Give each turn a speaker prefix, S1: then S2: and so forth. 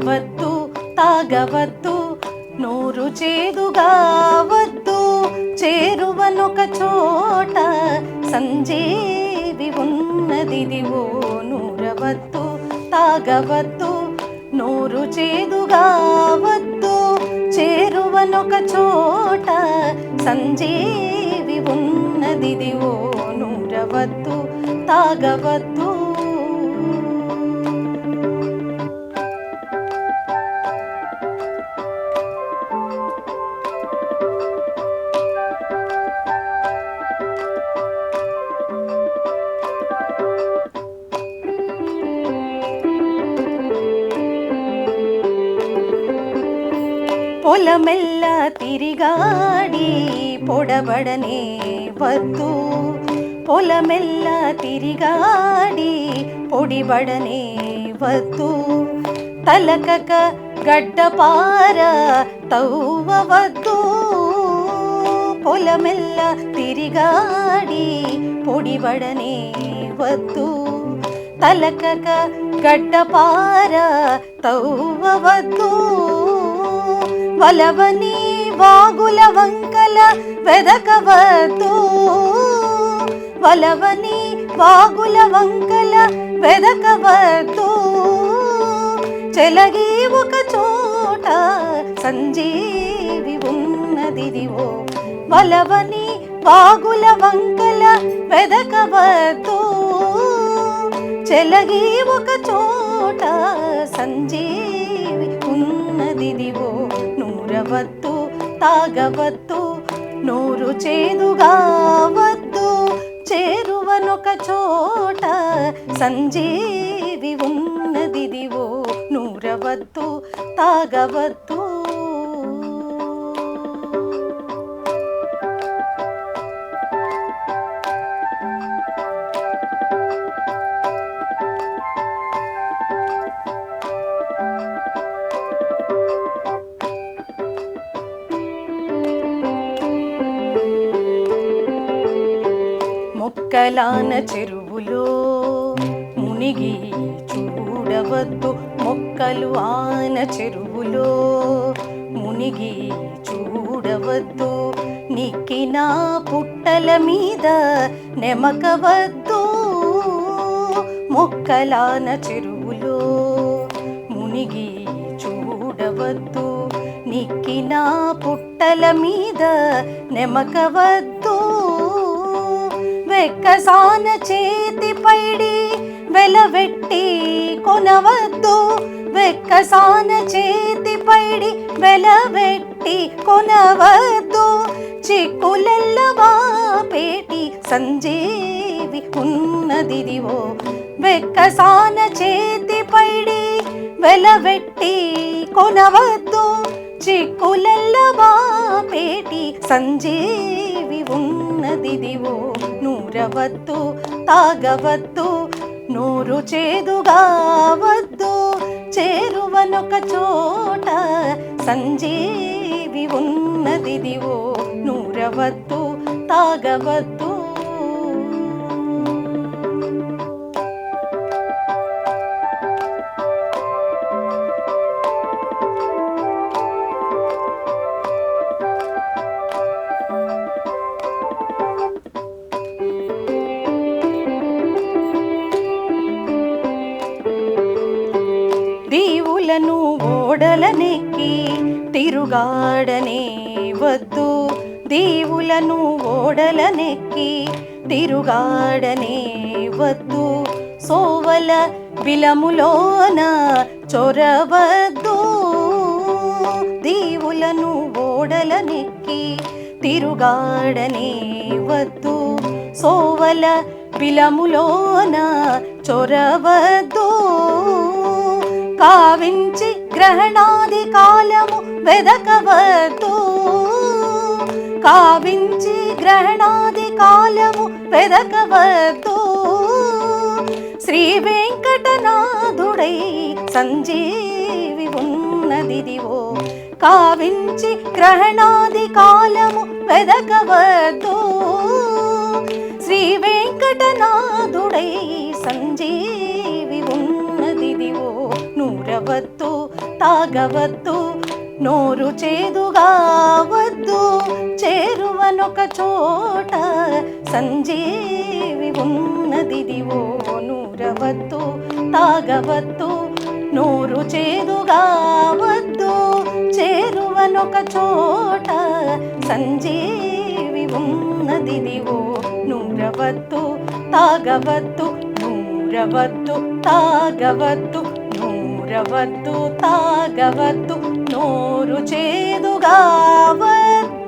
S1: నూరవద్దు తాగవద్దు నూరు చేదుగా వద్దు చేరువనొక చోట సంజీవి ఉన్నదిదివో నూరవద్దు తాగవద్దు నూరు చేదుగా వద్దు చేరువనొక చోట సంజీవి ఉన్నదిదివో నూరవద్దు తాగవద్దు. పొలమెల్ల తిరిగాడి పొడబడనే వద్దు పొలమెల్ల తిరిగాడి పొడిబడనే వద్దు తలకక గడ్డపార తవ్వవద్దు పొలమెల్ల తిరిగాడి పొడిబడనే వద్దు తలకక గడ్డపార తవ్వవద్దు వలవని వాగుల వంకల వెదకవద్దు వలవని వాగుల వంకల వెదకవద్దు చెలగి ఒక చోట సంజీవి ఉన్నదిదివో వలవని వాగుల వంకల వెదకవద్దు చెలగి ఒక చోట సంజీవి ఉన్నదిదివో నూరవద్దు తాగవద్దు నూరు చేదుగా వద్దు చేరువనొక చోట సంజీవి ఉన్నదిదివో నూరవద్దు తాగవద్దు. మొక్కలాన చెరువులో మునిగి చూడవద్దు మొక్కలు ఆన చెరువులో మునిగి చూడవద్దు నిక్కిన పుట్టల మీద నెమకవద్దు మొక్కలాన చెరువులో మునిగి చూడవద్దు నిక్కిన పుట్టల మీద నెమకవద్దు వెక్కసాన చేతి పైడి వెలవెట్టి కొనవద్దు వెక్కసాన చేతి పైడి వెలవెట్టి కొనవద్దు చిక్కులెల్లవా పేటి సంజీవి ఉన్నదిదివో వెక్కసాన చేతి పైడి వెలవెట్టి కొనవద్దు చిక్కులెల్లవా పేటి సంజీవి ఉన్నదిదివో నూరవద్దు తాగవద్దు నూరు చేదుగా వద్దు చేరువనొక చోట సంజీవి ఉన్నదిదివో నూరవద్దు తాగవద్దు. దీవులను ఓడలనెక్కి తిరుగాడనే వద్దు దీవులను ఓడలనెక్కి తిరుగాడనే వద్దు సోవల బిలములోన చొరవద్దు దీవులను ఓడలనెక్కి తిరుగాడనే వద్దు సోవల బిలములోన చొరవద్దు కావించి గ్రహణాది కాలము వెదకవద్దు కావించి గ్రహణాది కాలము వెదకవద్దు శ్రీ వెంకటనాథుడై సంజీవి ఉన్నదిదివో కావించి గ్రహణాది కాలము వెదకవద్దు శ్రీ వెంకటనాథుడై సంజీవి ఉన్నదిదివో నూరవద్దు తాగవద్దు నోరు చేదుగావద్దు చేరువనొక చోట సంజీవి ఉన్నదిదివో నూరవద్దు తాగవద్దు నోరు చేదుగావద్దు చేరువనొక చోట సంజీవి ఉన్నదిదివో నూరవద్దు తాగవద్దు నూరవద్దు తాగవద్దు నూరవద్దు తాగవద్దు నోరు చేదుగావద్దు